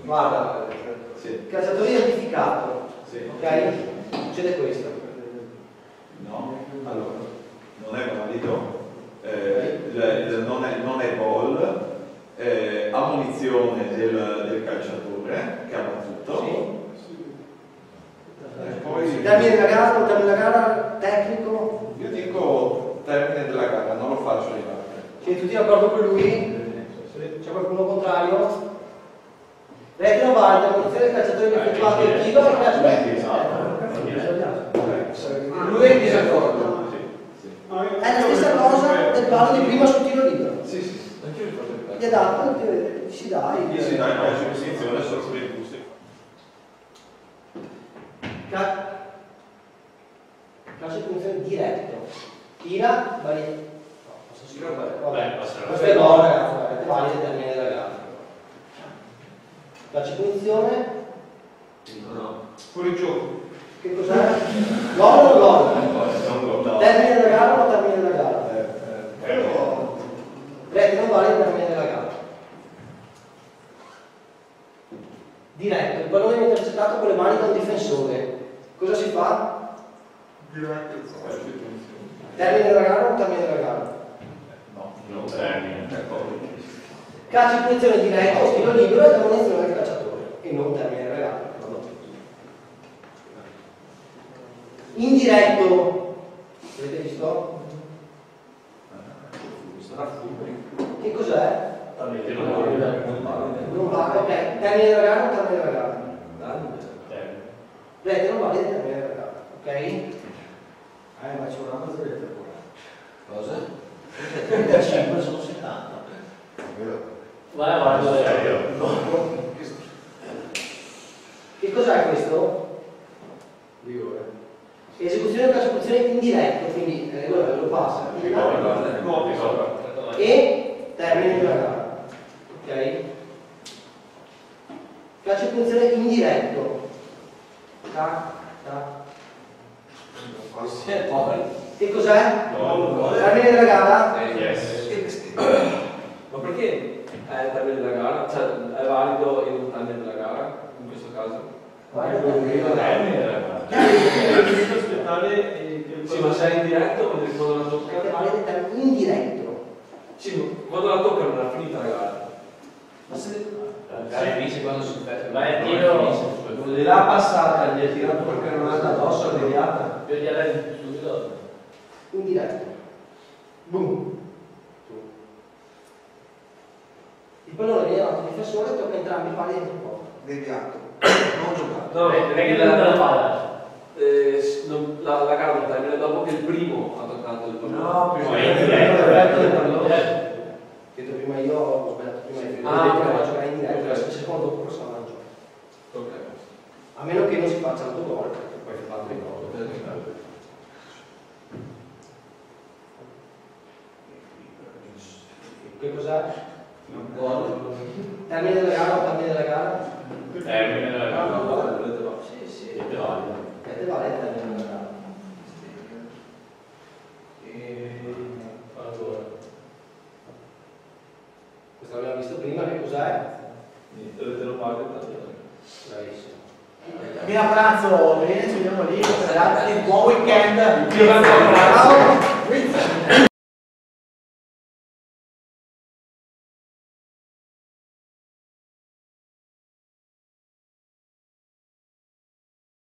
Guarda, calciatore identificato, ok? Succede questo. No, allora, non è valido, non è gol, ammonizione del calciatore che ha battuto. Sì. Poi, Termine della gara, non termine della gara, tecnico. io dico termine della gara, non lo faccio arrivare. Siete tutti d'accordo con lui? C'è qualcuno contrario? Rete non valida, ammonizione del calciatore che ha effettuato il tiro e il calcio. Lui è in disaccordo. È la stessa cosa del palo di prima sul tiro libero. Sì. Gli ha dato, si dà. Gli si dà il calcio di posizione sotto dei gusti. Calcio di punizione diretto. Tira, valida. No, posso sicuramente. Vabbè, passerà. questo è gol, ragazzi, rete valida e termine della gara. Calcio di punizione. No. Fuori gioco. Che cos'è? Gol o gol? Termine della gara o termine della gara? Rete non vale il termine della gara. Diretto, il pallone viene intercettato con le mani da un difensore. Cosa si fa? Termine della gara o termine della gara? No, non termine. Calcio di punizione diretto, tiro libero e ammonizione del calciatore. E non termine della gara. Indiretto, avete visto? Che cos'è? termine della gara o termine della gara? Termine. Rete non vale il termine della gara, ok? Ma c'è una mazzoletta pure. Cosa? Da 5 sono 70. Vai avanti, Che cos'è questo? Rigore. Esecuzione del calcio di punizione indiretto, quindi lo passa. E termine della gara. Ok? Calcio di punizione indiretto. Tac, tac. Che cos'è? Termine della gara? Ma perché è il termine della gara? Cioè è valido in un termine della gara, in questo caso? termine della gara. Devi aspettare che Sì, ma se è in diretto vuol dire che quando la tocca. Perché vale il termine indiretto. Sì, ma quando la tocca non è finita la gara. Ma se Finisce quando si ferma. Ma è tiro. Quello di là passata, gli è tirato qualche granata addosso, all'inviata. Io gli darei subito. indiretto. Boom. Il pallone viene davanti al difensore e tocca entrambi i pali dentro il porto. Deviato. Non giocato. No, Non è che tutta la palla. La gara non termina dopo che il primo ha toccato il pallone. No, prima No, è indiretto del pallone. Detto prima io ho sbagliato prima di Ah, detto che ok. la giocare in diretto, Ok. il secondo dopo cosa la gioca. Ok. A meno che non si faccia l'autogol, perché poi fa altri gol. Che cos'è? Gol. Termine della gara o termine della gara? Termine della gara. Sì, sì. Siete validi. Che vale il termine della gara? Allora. Questo l'abbiamo visto prima, che cos'è? Te lo pago tanto. Bravissimo. Mi abbraccio, bene, ci vediamo lì, buon weekend. Ciao. Ciao.